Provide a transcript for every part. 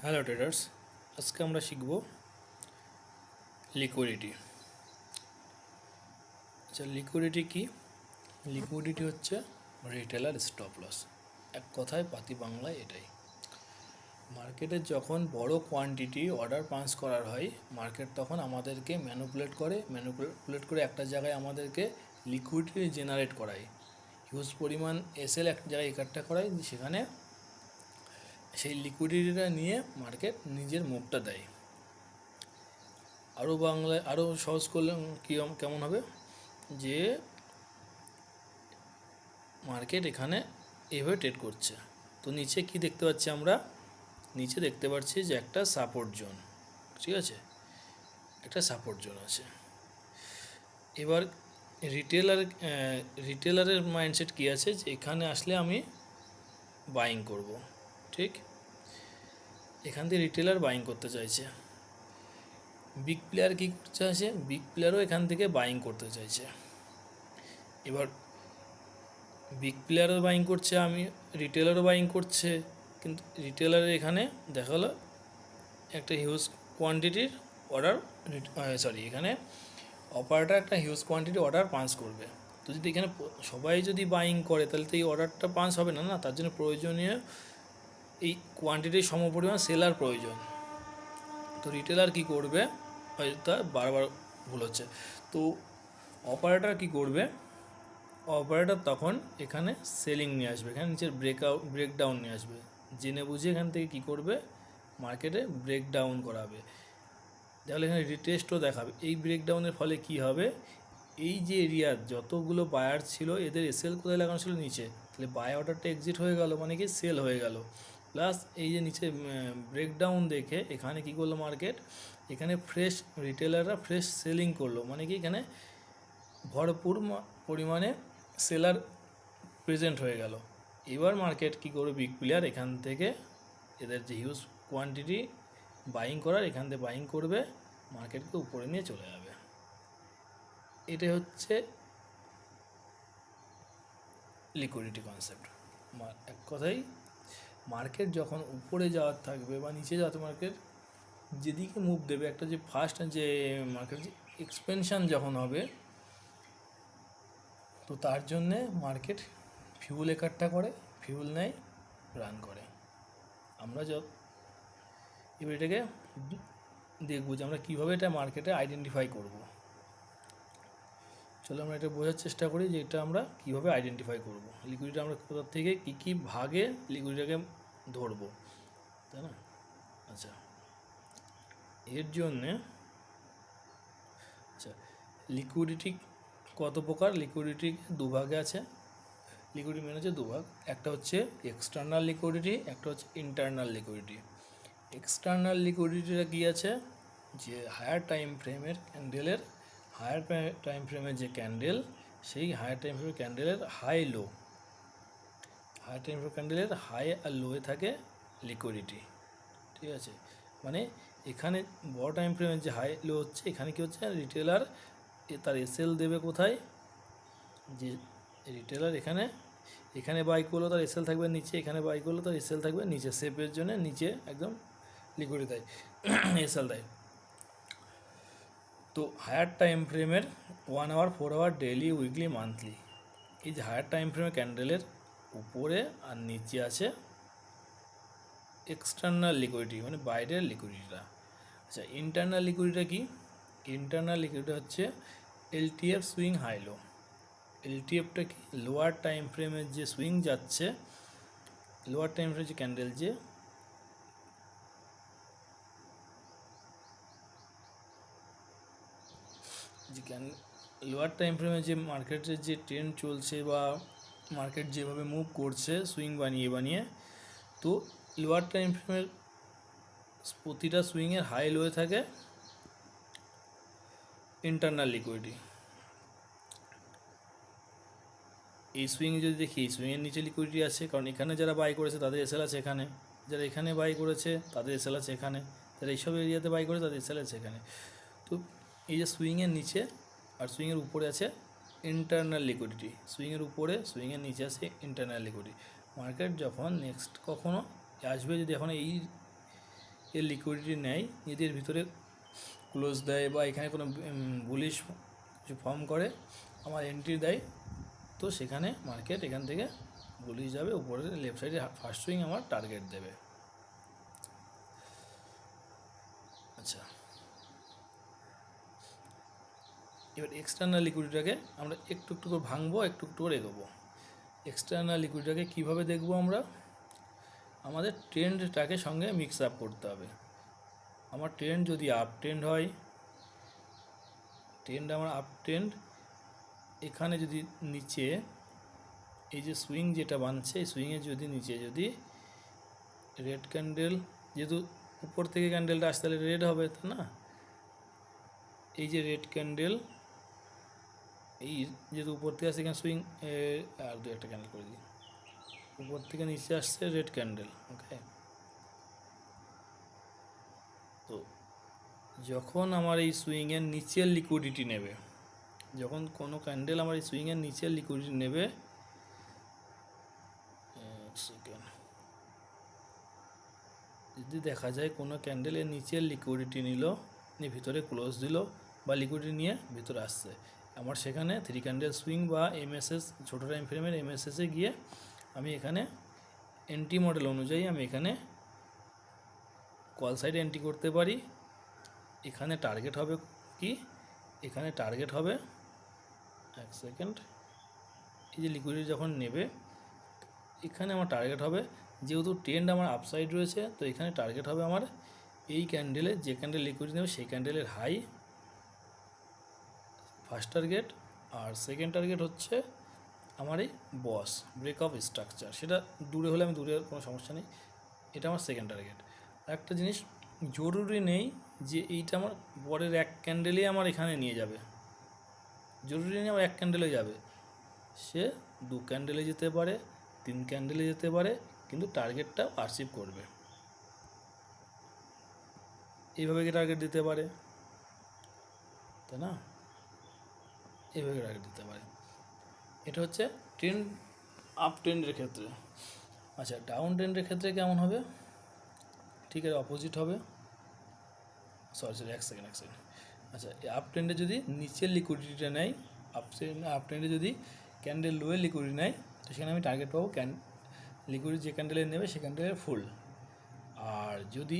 Hello traders, আজকে আমরা শিখব লিকুইডিটি। আচ্ছা, লিকুইডিটি কি? লিকুইডিটি হচ্ছে রিটেলার স্টপ লস। এক কথায় পাতি বাংলায় এটাই। মার্কেটে যখন বড় কোয়ান্টিটি অর্ডার পাঞ্চ করার হয়, মার্কেট তখন আমাদেরকে ম্যানুপুলেট করে একটা জায়গায় আমাদেরকে লিকুইডিটি জেনারেট করায়, হিউজ পরিমাণ এসএল একটা জায়গায় একট্ঠা করায়, সেখানে সেই লিকুইডিটিটা নিয়ে মার্কেট নিজের মুভটা দেয়। আরও বাংলায় আরও সহজ করলে কেমন হবে যে মার্কেট এখানে এভাবে ট্রেড করছে, তো নিচে কি দেখতে পাচ্ছি আমরা? নিচে দেখতে পাচ্ছি যে একটা সাপোর্ট জোন, ঠিক আছে, একটা সাপোর্ট জোন আছে। এবার রিটেলারের মাইন্ডসেট কী আছে যে এখানে আসলে আমি বাইং করব, ঠিক? এখান থেকে রিটেলার বাইং করতে চাইছে। বিগ প্লেয়ার কী করতে চাইছে? বিগ প্লেয়ারও এখান থেকে বাইং করতে চাইছে। এবার বিগ প্লেয়ারও বাইং করছে, আমি রিটেলারও বাইং করছে, কিন্তু রিটেলারের এখানে দেখালো একটা হিউজ কোয়ান্টিটির অর্ডার, এখানে অপারেটর একটা হিউজ কোয়ান্টিটি অর্ডার পাঞ্চ করবে। তো যদি এখানে সবাই যদি বাইং করে তাহলে তো এই অর্ডারটা পাঞ্চ হবে না, তার জন্য প্রয়োজনীয় এই কোয়ান্টিটির সমপরিমাণ সেলার প্রয়োজন। তো রিটেলার কি করবে? হয়তো বারবার ভুল হচ্ছে। তো অপারেটর কি করবে? অপারেটর তখন এখানে সেলিং নিয়ে আসবে, এখানে নিচের ব্রেকডাউন নিয়ে আসবে, জেনে বুঝে এখান থেকে কি করবে? মার্কেটে ব্রেকডাউন করাবে। তাহলে এখানে রিটেস্টও দেখাবে। এই ব্রেকডাউনের ফলে কি হবে? এই যে এরিয়ার যতগুলো বায়ার ছিল এদের এসএল কোথায় লাগানো ছিল? নিচে। তাহলে বাই অর্ডারটা এক্সিট হয়ে গেল, মানে কি সেল হয়ে গেল। প্লাস এই যে নিচে ব্রেকডাউন দেখে এখানে কি করলো মার্কেট? এখানে ফ্রেশ রিটেলাররা ফ্রেশ সেলিং করলো, মানে কি এখানে ভরপুর পরিমাণে সেলার প্রেজেন্ট হয়ে গেল। এবার মার্কেট কি করবে? বিগ প্লেয়ার এখান থেকে এদের যে হিউজ কোয়ান্টিটি বাইং করার, এখান থেকে বাইং করবে, মার্কেটকে উপরে নিয়ে চলে যাবে। এটা হচ্ছে লিকুইডিটি কনসেপ্ট। এক কথাই মার্কেট যখন উপরে যাওয়ার থাকবে বা নিচে যাওয়ার, মার্কেট যেদিকে মুভ দেবে, একটা যে ফার্স্ট যে মার্কেট যে এক্সপেনশান যখন হবে, তো তার জন্যে মার্কেট ফিউল একট্ঠা করে, ফিউল নেয়, রান করে। আমরা এবার এটাকে দেখবো যে আমরা কীভাবে এটা মার্কেটে আইডেন্টিফাই করব। চলো আমরা এটা বোঝার চেষ্টা করি যে এটা আমরা কীভাবে আইডেন্টিফাই করব। লিকুইডিটি আমরা কোথার থেকে কী ভাগে লিকুইডিটিটাকে ধরবো, তাই না? আচ্ছা, এর জন্যে লিকুইডিটি কত প্রকার? লিকুইডিটি দুভাগে আছে। লিকুইডিটি মেন হচ্ছে দুভাগ, একটা হচ্ছে এক্সটার্নাল লিকুইডিটি, একটা হচ্ছে ইন্টারনাল লিকুইডিটি। এক্সটার্নাল লিকুইডিটিটা কী আছে? যে হায়ার টাইম ফ্রেমের ক্যান্ডেলের, হায়ার টাইম ফ্রেমের যে ক্যান্ডেল, সেই হায়ার টাইম ফ্রেমের ক্যান্ডেলের হাই লো, হায়ার টাইম ফ্রেমের ক্যান্ডেলের হাই আর লোয়ে থাকে লিকুইডিটি, ঠিক আছে? মানে এখানে বড় টাইম ফ্রেমের যে হাই লো হচ্ছে, এখানে কী হচ্ছে? রিটেলার তার এসএল দেবে কোথায়? যে রিটেলার এখানে বাই করলো, তার এসএল থাকবে নিচে, এখানে বাই করলো, তার এসএল থাকবে নিচে, সেফের জন্য নিচে একদম লিকুইডিটি দেয়, এসএল দেয়। তো হায়ার টাইম ফ্রেমের 1 hour, 4 hour, daily, weekly, monthly, এই যে হায়ার টাইম ফ্রেমের ক্যান্ডেলের উপরে আর নিচে আছে এক্সটার্নাল লিকুইডিটি, মানে বাইরের লিকুইডিটিটা। আচ্ছা, ইন্টারনাল লিকুইডিটিটা কি? ইন্টারনাল লিকুইডিটি হচ্ছে এলটিএফ সুইং হাই লো। এলটিএফটা কি? লোয়ার টাইম ফ্রেমের যে সুইং যাচ্ছে, লোয়ার টাইম ফ্রেমের যে ক্যান্ডেল, যে লোয়ার টাইম ফ্রেমে যে মার্কেটের যে ট্রেন্ড চলছে বা মার্কেট যেভাবে মুভ করছে সুইং বানিয়ে বানিয়ে, তো লোয়ার টাইম ফ্রেমের প্রতিটা সুইংয়ের হাই লোয়ে থাকে ইন্টারনাল লিকুইডিটি। এই সুইং যদি দেখি, এই সুইংয়ের নিচে লিকুইডিটি আছে, কারণ এখানে যারা বাই করেছে তাদের এসএল আছে এখানে, যারা এখানে বাই করেছে তাদের এসএল আছে এখানে, যারা এইসব এরিয়াতে বাই করেছে তাদের এসএল আছে এখানে। তো এই যে সুইংয়ের নিচে আর সুইংয়ের উপরে আছে ইন্টারনাল লিকুইডিটি, সুইংয়ের উপরে সুইংয়ের নিচে আছে ইন্টারনাল লিকুইডিটি। মার্কেট যখন নেক্সট কখনো আসবে, যদি এখন এর লিকুইডিটি নেয়, যদি এর ভিতরে ক্লোজ দেয় বা এখানে কোনো বুলিশ কিছু ফর্ম করে আমার এন্ট্রি দেয়, তো সেখানে মার্কেট এখান থেকে বুলিশ যাবে, উপরে লেফট সাইডে ফার্স্ট সুইং আমার টার্গেট দেবে। আচ্ছা, এবার এক্সটার্নাল লিকুইডিটিটাকে আমরা একটু একটু করে ভাঙবো, একটু একটু করে এগোবো। এক্সটার্নাল লিকুইডিটিটাকে কীভাবে দেখবো আমরা? আমাদের ট্রেন্ডটাকে সঙ্গে মিক্স আপ করতে হবে। আমার ট্রেন্ড যদি আপ ট্রেন্ড হয়, ট্রেন্ড আমার আপ ট্রেন্ড, এখানে যদি নিচে এই যে সুইং যেটা বানছে, এই সুইংয়ের যদি নিচে যদি রেড ক্যান্ডেল, যেহেতু উপর থেকে ক্যান্ডেলটা আসতে তাহলে রেড হবে, তো না, এই যে রেড ক্যান্ডেল, এই যেহেতু উপর থেকে আসছে এখানে সুইং, আর দু একটা ক্যান্ডেল করে দিই, উপর থেকে নিচে আসছে রেড ক্যান্ডেল। ওকে, তো যখন আমার এই সুইংয়ের নিচের লিকুইডিটি নেবে, যখন কোনো ক্যান্ডেল আমার এই সুইংয়ের নিচের লিকুইডিটি নেবে, সেকেন্ড, যদি দেখা যায় কোনো ক্যান্ডেলের নিচের লিকুইডিটি নিল, নিয়ে ভিতরে ক্লোজ দিল বা লিকুইডিটি নিয়ে ভিতরে আসছে, আমার সেখানে 3 ক্যান্ডেল সুইং বা এমএসএস, ছোটো টাইম ফ্রেমের এমএসএসে গিয়ে আমি এখানে এন্ট্রি মডেল অনুযায়ী আমি এখানে কল সাইডে এন্ট্রি করতে পারি। এখানে টার্গেট হবে কি, এখানে টার্গেট হবে, এক সেকেন্ড, এই যে লিকুইডিটি যখন নেবে এখানে আমার টার্গেট হবে, যেহেতু ট্রেন্ড আমার আপসাইড রয়েছে, তো এখানে টার্গেট হবে আমার এই ক্যান্ডেলে, যে ক্যান্ডেল লিকুইডিটি নেবে সেই ক্যান্ডেলের হাই ফার্স্ট টার্গেট, আর সেকেন্ড টার্গেট হচ্ছে আমার এই বস ব্রেক অফ স্ট্রাকচার, সেটা দূরে হলে আমি দূরে কোনো সমস্যা নেই, এটা আমার সেকেন্ড টার্গেট। আর একটা জিনিস জরুরি নেই যে এইটা আমার পরের এক ক্যান্ডেলেই আমার এখানে নিয়ে যাবে, জরুরি নেই আমার এক ক্যান্ডেলে যাবে, সে 2 ক্যান্ডেলে যেতে পারে, 3 ক্যান্ডেলে যেতে পারে, কিন্তু টার্গেটটা অ্যাচিভ করবে। এইভাবে কি টার্গেট দিতে পারে, তাই না? এইভাবে টার্গেট দিতে পারে। এটা হচ্ছে ট্রেন্ড আপ ট্রেন্ডের ক্ষেত্রে। আচ্ছা, ডাউন ট্রেন্ডের ক্ষেত্রে কেমন হবে? ঠিক এর অপোজিট হবে। সরি, এক সেকেন্ড। আচ্ছা, আপ ট্রেন্ডে যদি নিচের লিকুইডিটিটা নেয়, আপ ট্রেন্ডে যদি ক্যান্ডেল লোয়ের লিকুইডিটি নেয়, তো সেখানে আমি টার্গেট পাবো লিকুইডিটি যে ক্যান্ডেলের নেবে সে ক্যান্ডেলের ফুল। আর যদি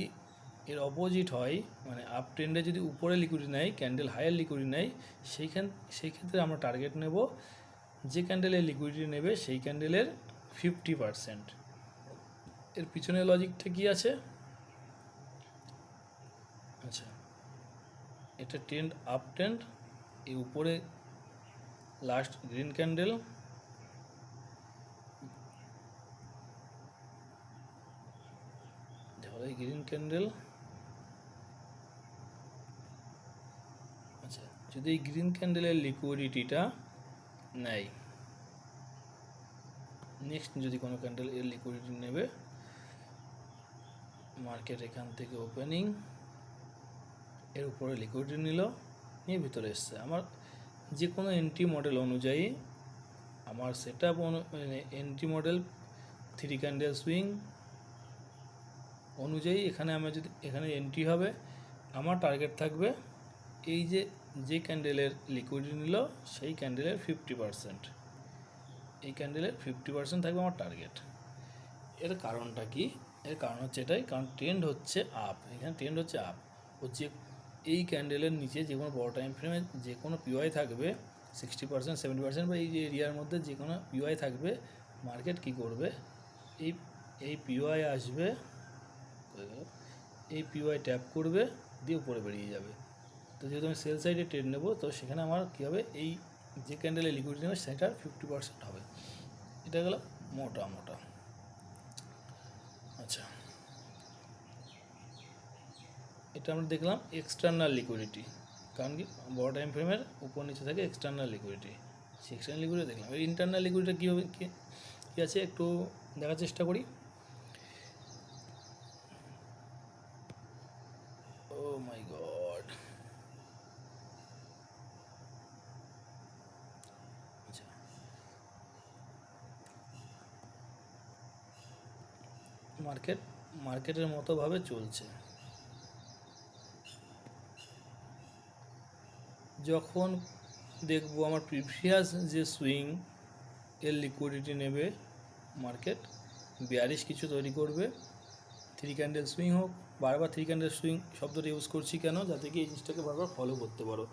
এর অপোজিট হয়, মানে আপ ট্রেন্ডে যদি উপরে লিকুইডিটি নেয়, ক্যান্ডেল হায়ার লিকুইডিটি নেয়, সেই ক্ষেত্রে আমরা টার্গেট নেব যে ক্যান্ডেলের লিকুইডিটি নেবে সেই ক্যান্ডেলের 50%। এর পিছনে লজিকটা কী আছে? আচ্ছা, এটা ট্রেন্ড আপ ট্রেন্ড, এই উপরে লাস্ট গ্রিন ক্যান্ডেল, ধরো এই গ্রিন ক্যান্ডেল। আচ্ছা, যদি এই গ্রিন ক্যান্ডেলের লিকুইডিটিটা নেয়, নেক্সট যদি কোনো ক্যান্ডেল এর লিকুইডিটি নেবে, মার্কেট এখান থেকে ওপেনিং, এর উপরে লিকুইডিটি নিল, নিয়ে ভিতরে এসছে, আমার যে কোনো এন্ট্রি মডেল অনুযায়ী, আমার সেট আপ মানে এন্ট্রি মডেল 3 ক্যান্ডেল সুইং অনুযায়ী এখানে আমার যদি এখানে এন্ট্রি হবে, আমার টার্গেট থাকবে এই যে ক্যান্ডেলের লিকুইডিটি নিল সেই ক্যান্ডেলের 50%, এই ক্যান্ডেলের 50% থাকবে আমার টার্গেট। এর কারণটা কি? এর কারণ হচ্ছে এটাই, কারণ ট্রেন্ড হচ্ছে আপ, এখানে ট্রেন্ড হচ্ছে আপ, হচ্ছে এই ক্যান্ডেলের নিচে যে কোনো বড় টাইম ফ্রেমে যে কোনো পিওয়াই থাকবে 60%, 70% বা এই যে এরিয়ার মধ্যে যে কোনো পিওয়াই থাকবে, মার্কেট কি করবে, এই পিওয়াই আসবে, এই পিওয়াই ট্যাপ করবে, দিয়ে উপরে বেরিয়ে যাবে। তো যেহেতু আমি সেল সাইডে ট্রেড নেবো, তো সেখানে আমার কী হবে, এই যে ক্যান্ডেলে লিকুইডিটি নেবে সেটার 50% হবে। এটা গেল মোটা। আচ্ছা, এটা আমরা দেখলাম এক্সটার্নাল লিকুইডিটি, কারণ কি বড় টাইম ফ্রেমের উপর নিচে থাকে এক্সটার্নাল লিকুইডিটি, সেই এক্সটার্নাল লিকুইডিটি দেখলাম। এই ইন্টারনাল লিকুইডিটি কীভাবে কী আছে একটু দেখার চেষ্টা করি। ও মাই গড, আচ্ছা, মার্কেটের মতোভাবে চলছে, যখন দেখব আমার প্রিভিয়াস যে সুইং এর লিকুইডিটি নেবে মার্কেট, বেয়ারিশ কিছু তৈরি করবে, 3 ক্যান্ডেল সুইং হোক, বারবার 3 ক্যান্ডেল সুইং শব্দটা ইউজ করছি কেন, যাতে কি এই জিনিসটাকে বারবার ফলো করতে পারো।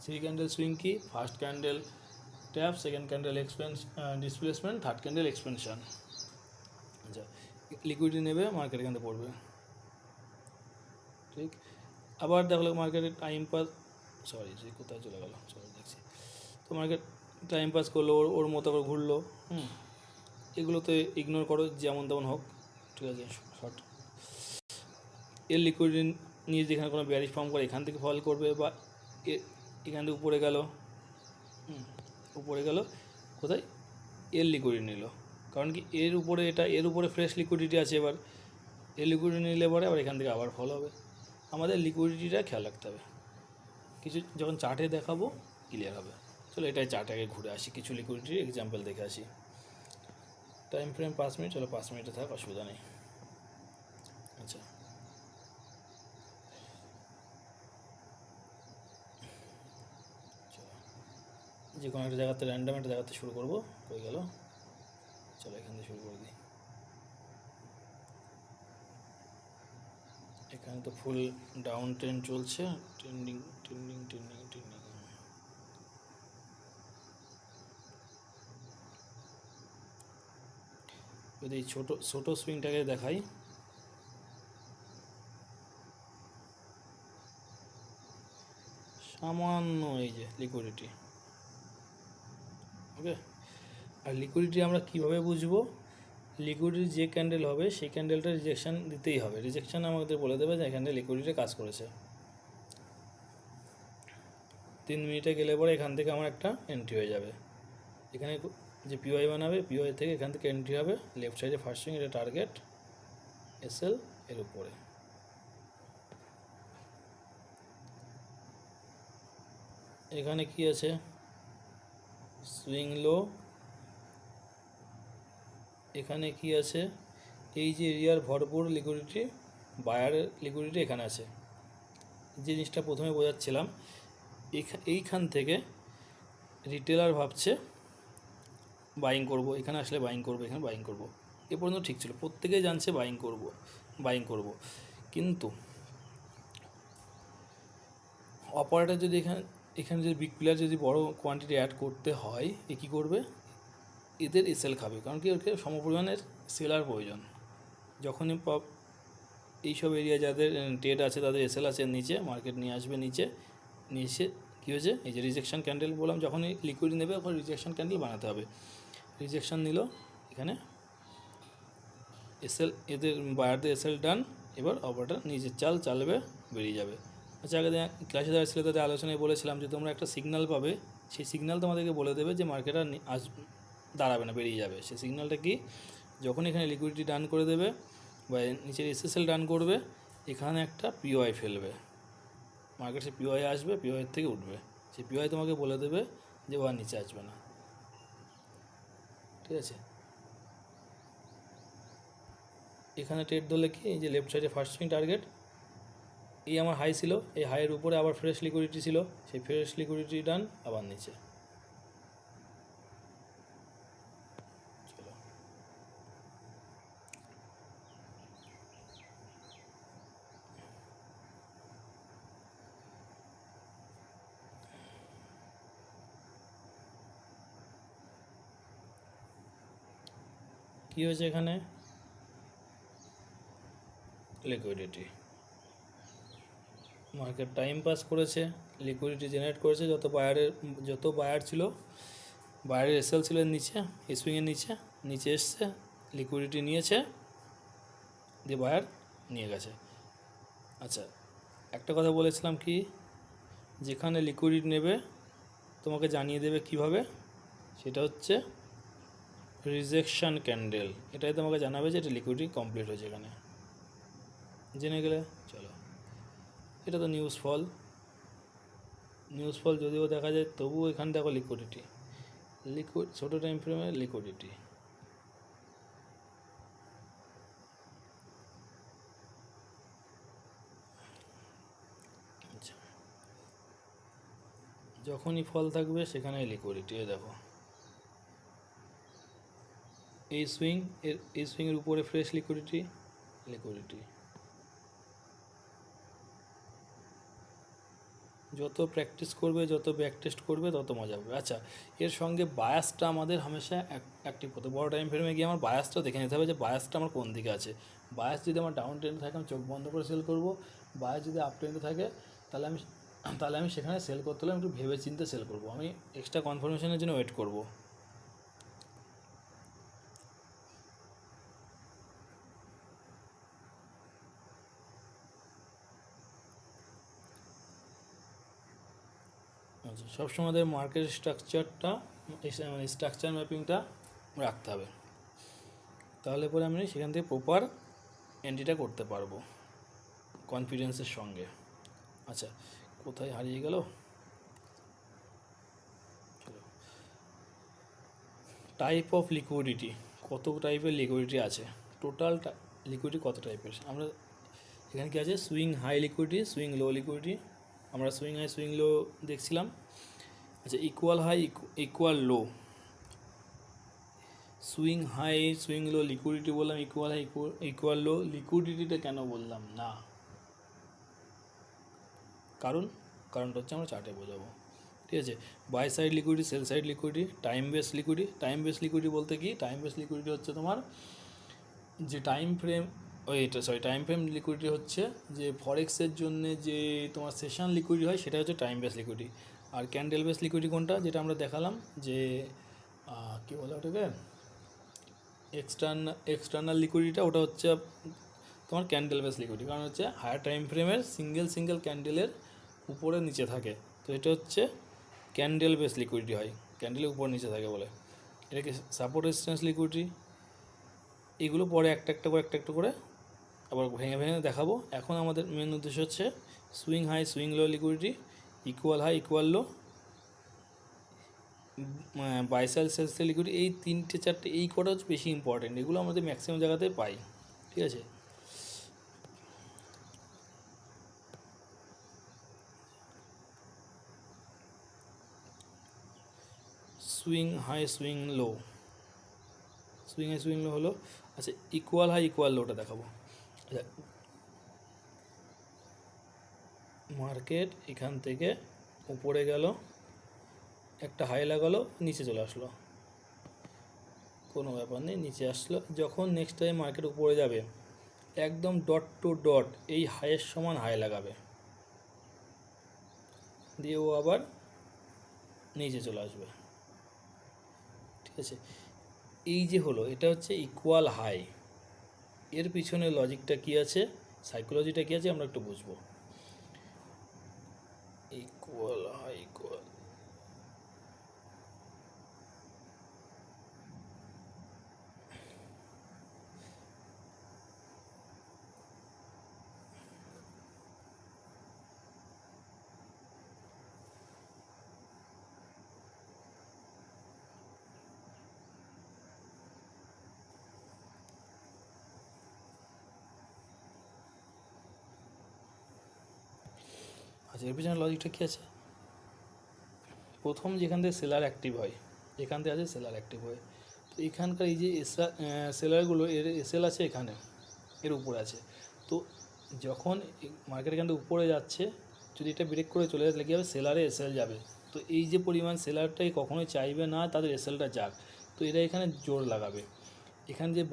3 ক্যান্ডেল সুইং কি, first candle tap, second candle displacement, third candle expansion. আচ্ছা, লিকুইডিটি নেবে, মার্কেট এখান থেকে পড়বে, ঠিক। আবার দেখলো মার্কেটের টাইম পাস, সে কোথায় চলে গেল, দেখছি তো, মার্কেট টাইম পাস করলো, ওর মতো আবার ঘুরলো। এগুলো তো ইগনোর করো, যেমন তেমন হোক, ঠিক আছে। শর্ট এর লিকুইডিটি নিয়ে যেখানে কোনো বেয়ারিশ ফর্ম করে এখান থেকে ফল করবে, বা এখান থেকে উপরে গেল, কোথায়, এর লিকুইডিটি নিল, কারণ কি এর উপরে এর উপরে ফ্রেশ লিকুইডিটি আছে, এবার এর লিকুইডিটি নিলে পরে আবার এখান থেকে আবার ফল হবে। আমাদের লিকুইডিটিটা খেয়াল রাখতে হবে, কিছু যখন চার্টে দেখাবো ক্লিয়ার হবে। চলো এটাই চার্টে আগে ঘুরে আসি, কিছু লিকুইডিটির এক্সাম্পল দেখে আসি। টাইম ফ্রেম 5 মিনিট, চলো 5 মিনিটে থাক, অসুবিধা নেই। আচ্ছা, যে কোনো একটা জায়গাতে র্যান্ডাম একটা জায়গাতে শুরু করবো, হয়ে গেল, চলো এখান থেকে শুরু করে দিই। এখানে তো ফুল ডাউন ট্রেন্ড চলছে, ট্রেন্ডিং ট্রেন্ডিং ট্রেন্ডিং ট্রেন্ডিং। যদি এই ছোটো সুইংটাকে দেখাই, সামান্য এই যে লিকুইডিটি, ওকে। আর লিকুইডিটি আমরা কিভাবে বুঝবো, লিকুইডিটি যে ক্যান্ডেল হবে সেই ক্যান্ডেলটা রিজেকশান দিতেই হবে, রিজেকশান আমাদের বলে দেবে যে এখানে লিকুইডিটি কাজ করেছে। 3 মিনিটে গেলে পরে এখান থেকে আমার একটা এন্ট্রি হয়ে যাবে, এখানে যে পিওয়াই বানাবে, পিওয়াই থেকে এখান থেকে এন্ট্রি হবে, লেফট সাইডে ফার্স্ট সুইং, এটা টার্গেট এসএল এর উপরে। এখানে কি আছে, সুইং লো, এখানে কি আছে, এই যে এরিয়ার ভরপুর লিকুইডিটি, বায়ারের লিকুইডিটি এখানে আছে। যে জিনিসটা প্রথমে বোঝাচ্ছিলাম, এইখান থেকে রিটেলার ভাবছে বাইং করব, এখানে আসলে বাইং করব, এখানে বাইং করব, এ পর্যন্ত ঠিক ছিল, প্রত্যেকেই জানছে বাইং করব, কিন্তু অপারেটর যদি এখানে যদি বিগ প্লেয়ার যদি বড় কোয়ান্টিটি অ্যাড করতে হয়, এ কী করবে, এদের এসএল খাবে, কারণ কি ওকে সমপরিমাণের সেলার প্রয়োজন। যখনই এইসব এরিয়া যাদের ট্রেড আছে তাদের এসএল আছে নিচে, মার্কেট নিয়ে আসবে নিচে কী হয়েছে, এই যে রিজেকশন ক্যান্ডেল বললাম, যখনই লিকুইড নেবে তখন রিজেকশন ক্যান্ডেল বানাতে হবে, রিজেকশন নিল এখানে, এসএল, এদের বায়ারদের এসএল ডান, এবার অপারেটর নিজের চালবে, বেরিয়ে যাবে। আচ্ছা, আগে ক্লাসে যারা ছিল তাদের আলোচনায় বলেছিলাম যে তোমরা একটা সিগন্যাল পাবে, সেই সিগন্যাল তোমাদেরকে বলে দেবে যে মার্কেট আর দাঁড়াবে না, বেরিয়ে যাবে। সেই সিগন্যালটা কি, যখন এখানে লিকুইডিটি ডান করে দেবে বা নিচের এসএসএল ডান করবে, এখানে একটা পিওআই ফেলবে, মার্কেট সে পিওআই আসবে, পিওআই থেকে উঠবে, সেই পিওআই তোমাকে বলে দেবে যে ও আর নিচে আসবে না, ঠিক আছে। এখানে ট্রেড ধরলে কি, এই যে লেফট সাইডে ফার্স্ট সুইং টার্গেট, এই আমার হাই ছিল, এই হাইয়ের উপরে আবার ফ্রেশ লিকুইডিটি ছিল, সেই ফ্রেশ লিকুইডিটি ডান, আবার নিচে। চলো, কী হয়েছে এখানে, লিকুইডিটি, মার্কেট টাইম পাস করেছে, লিকুইডিটি জেনারেট করেছে, যত বায়ার ছিল, বায়ারের এসএল ছিল নিচে, সুইংয়ের নিচে এসছে, লিকুইডিটি নিয়েছে, দিয়ে বায়ার নিয়ে গেছে। আচ্ছা, একটা কথা বলেছিলাম কি, যেখানে লিকুইডিটি নেবে তোমাকে জানিয়ে দেবে কিভাবে, সেটা হচ্ছে রিজেকশন ক্যান্ডেল, এটাই তোমাকে জানাবে যে এটা লিকুইডিটি কমপ্লিট হয়েছে, এখানে জেনে গেলে। চলো, এটা তো নিউজ ফল যদিও দেখা যায়, তবুও এখানে দেখো লিকুইডিটি, ছোটো টাইম ফ্রেমে লিকুইডিটি। আচ্ছা, যখনই ফল থাকবে সেখানে লিকুইডিটি, দেখো এই সুইংয়ের উপরে ফ্রেশ লিকুইডিটি। যত প্র্যাকটিস করবে, যত ব্যাক টেস্ট করবে, তত মজা হবে। আচ্ছা, এর সঙ্গে বায়াসটা আমাদের হামেশা অ্যাক্টিভ করতে, বড় টাইম ফ্রেমে গিয়ে আমার বায়াসটা দেখে নিতে হবে যে বায়াসটা আমার কোন দিকে আছে। বায়াস যদি আমার ডাউন ট্রেন্ডে থাকে আমি চোখ বন্ধ করে সেল করব, বায়াস যদি আপ ট্রেন্ডে থাকে তাহলে আমি সেখানে সেল করতে হলে আমি একটু ভেবে চিন্তে সেল করব, আমি এক্সট্রা কনফার্মেশনের জন্য ওয়েট করব। আচ্ছা, সবসময় আমাদের মার্কেট স্ট্রাকচার ম্যাপিংটা রাখতে হবে, তাহলে পরে আমি সেখান থেকে প্রপার এন্ট্রিটা করতে পারবো কনফিডেন্সের সঙ্গে। আচ্ছা, কোথায় হারিয়ে গেল? টাইপ অফ লিকুইডিটি, কত টাইপের লিকুইডিটি আছে, টোটাল লিকুইডিটি কত টাইপের। আমরা এখানে কি আছে, swing high liquidity, swing low liquidity. আমরা সুইং হাই সুইং লো দেখছিলাম। আচ্ছা, equal high equal low, swing high swing low liquidity বললাম, ইকুয়াল হাই ইকুয়াল লো লিকুইডিটিটা কেন বললাম না? কারণটা হচ্ছে আমরা চার্টে বোঝাবো, ঠিক আছে। Buy side liquidity, sell side liquidity, time base liquidity. Time base liquidity বলতে কি, টাইম বেস লিকুইডিটি হচ্ছে তোমার যে টাইম ফ্রেম লিকুইডিটি হচ্ছে যে ফরেক্সের জন্য যে তোমার সেশন লিকুইডিটি হয়, সেটা হচ্ছে টাইম বেস লিকুইডিটি। আর ক্যান্ডেল বেস লিকুইডিটি কোনটা, যেটা আমরা দেখালাম যে কী বলে ওটাকে, এক্সটার্নাল লিকুইডিটিটা, ওটা হচ্ছে তোমার ক্যান্ডেল বেস লিকুইডিটি, কারণ হচ্ছে হায়ার টাইম ফ্রেমের সিঙ্গেল ক্যান্ডেলের উপরে নিচে থাকে, তো এটা হচ্ছে ক্যান্ডেল বেস লিকুইডিটি হয়, ক্যান্ডেলের উপর নিচে থাকে বলে। এটাকে সাপোর্ট রেজিস্ট্যান্স লিকুইডিটি, এগুলো পরে একটা একটা করে আবার ভেঙে দেখাবো। এখন আমাদের মেন উদ্দেশ্য হচ্ছে swing high swing low liquidity, equal high equal low, buy sell sales liquidity. এই তিনটে চারটে এই কটা হচ্ছে বেশি ইম্পর্টেন্ট, এগুলো আমাদের ম্যাক্সিমাম জায়গাতে পাই, ঠিক আছে। সুইং হাই সুইং লো হলো। আচ্ছা, ইকুয়াল হাই ইকুয়াল লোটা দেখাবো। আচ্ছা, মার্কেট এখান থেকে উপরে গেল, একটা হাই লাগালো, নিচে চলে আসলো, কোনো ব্যাপার নেই, নিচে আসলো। যখন নেক্সট টাইম মার্কেট উপরে যাবে, একদম ডট টু ডট এই হাইয়ের সমান হাই লাগাবে, দিয়ে ও আবার নিচে চলে আসবে, ঠিক আছে। এই যে হলো, এটা হচ্ছে ইকুয়াল হাই। এর পিছনে লজিকটা কী আছে, সাইকোলজিটা কী আছে, আমরা একটু বুঝবো। ইকুয়াল হাই ইকুয়াল, আচ্ছা, এর পিছনে লজিকটা কী আছে, প্রথম যেখান থেকে সেলার অ্যাক্টিভ হয়, এখান থেকে আছে সেলার অ্যাক্টিভ হয়, তো এখানকার এই যে সেলারগুলো এর এসএল আছে এখানে, এর উপরে আছে, তো যখন মার্কেট এখান থেকে উপরে যাচ্ছে, যদি এটা ব্রেক করে চলে যায় তাহলে কী হবে, সেলারে এসএল যাবে, তো এই যে পরিমাণ সেলারটাই কখনোই চাইবে না তাদের এসএলটা যাক, তো এরা এখানে জোর লাগাবে। এখানে যে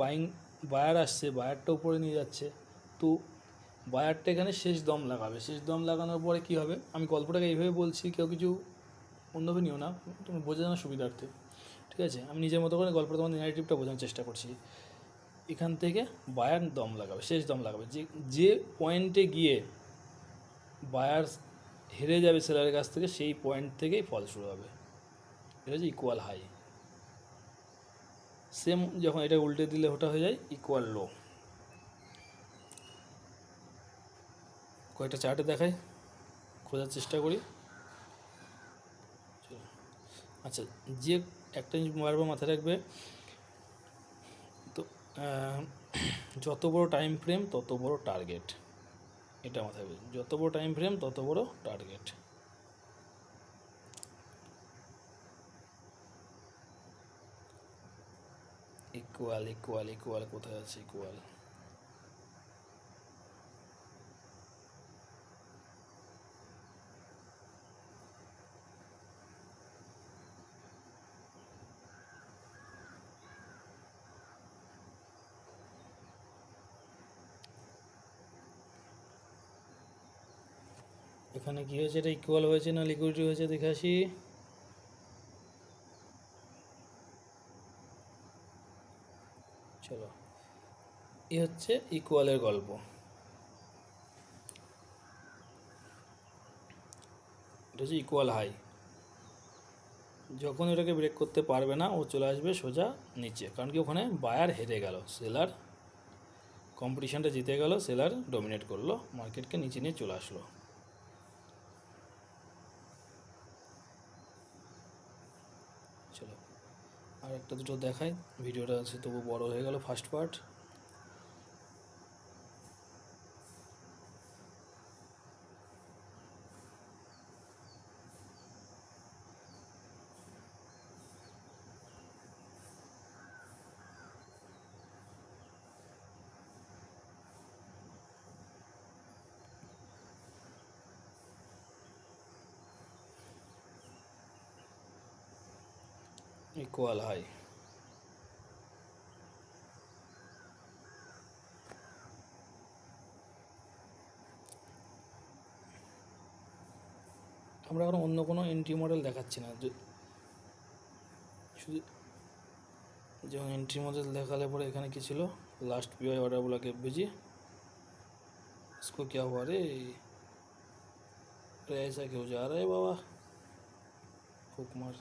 বায়ার আসছে, বায়ারটা উপরে নিয়ে যাচ্ছে, তো বায়ারটা এখানে শেষ দম লাগাবে, শেষ দম লাগানোর পরে কী হবে, আমি গল্পটাকে এইভাবে বলছি, কেউ কিছু অন্যভাবে নিও না, তুমি বোঝা জানার সুবিধার্থে, ঠিক আছে। আমি নিজের মতো করে গল্পটা তোমাদের ন্যারেটিভটা বোঝানোর চেষ্টা করছি। এখান থেকে বায়ার দম লাগাবে, শেষ দম লাগাবে, যে পয়েন্টে গিয়ে বায়ার হেরে যাবে সেলারের কাছ থেকে, সেই পয়েন্ট থেকেই ফল শুরু হবে, এটা হচ্ছে ইকুয়াল হাই। সেম যখন এটা উল্টে দিলে ওটা হয়ে যায় ইকুয়াল লো। কয়েকটা চার্টে দেখাই, খোঁজার চেষ্টা করি। আচ্ছা, যে একটা জিনিস বারবার মাথায় রাখবে, তো যত বড় টাইম ফ্রেম তত বড় টার্গেট, এটা মাথায় রাখবে, যত বড় টাইম ফ্রেম তত বড় টার্গেট। ইকুয়াল ইকুয়াল ইকুয়াল কোথায় আছে ইকুয়াল? এখানে কি হয়েছে? এটা ইকুয়াল হয়েছে না লিকুইডিটি হয়েছে দেখে আসি। চলো, এ হচ্ছে ইকুয়ালের গল্প। এটা হচ্ছে ইকুয়াল হাই। যখন এটাকে ব্রেক করতে পারবে না, ও চলে আসবে সোজা নিচে, কারণ কি ওখানে বায়ার হেরে গেল, সেলার কম্পিটিশানটা জিতে গেল, সেলার ডমিনেট করলো, মার্কেটকে নিচে নিয়ে চলে আসলো। চলো আর একটা দুটো দেখাই, ভিডিওটা আছে তবু বড় হয়ে গেল ফার্স্ট পার্ট। Equal high. আমরা এখন অন্য কোনো এন্ট্রি মডেল দেখাচ্ছি না, শুধু যেমন এন্ট্রি মডেল দেখালে পরে এখানে কি ছিল, लास्ट पी आई ऑर्डर बोला के भेजिए, इसको क्या हुआ रे? अरे ऐसा क्यों जा रहा है बाबा, फूक मार।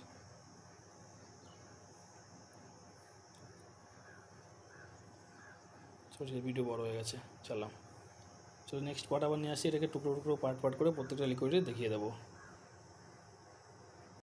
চলো ভিডিও বড় হয়ে গেছে, চলো নেক্সট পার্ট আবার নিয়ে আসি, এটাকে টুকরো টুকরো পার্ট পার্ট করে প্রত্যেকটা লিকুইডে দেখিয়ে দেবো।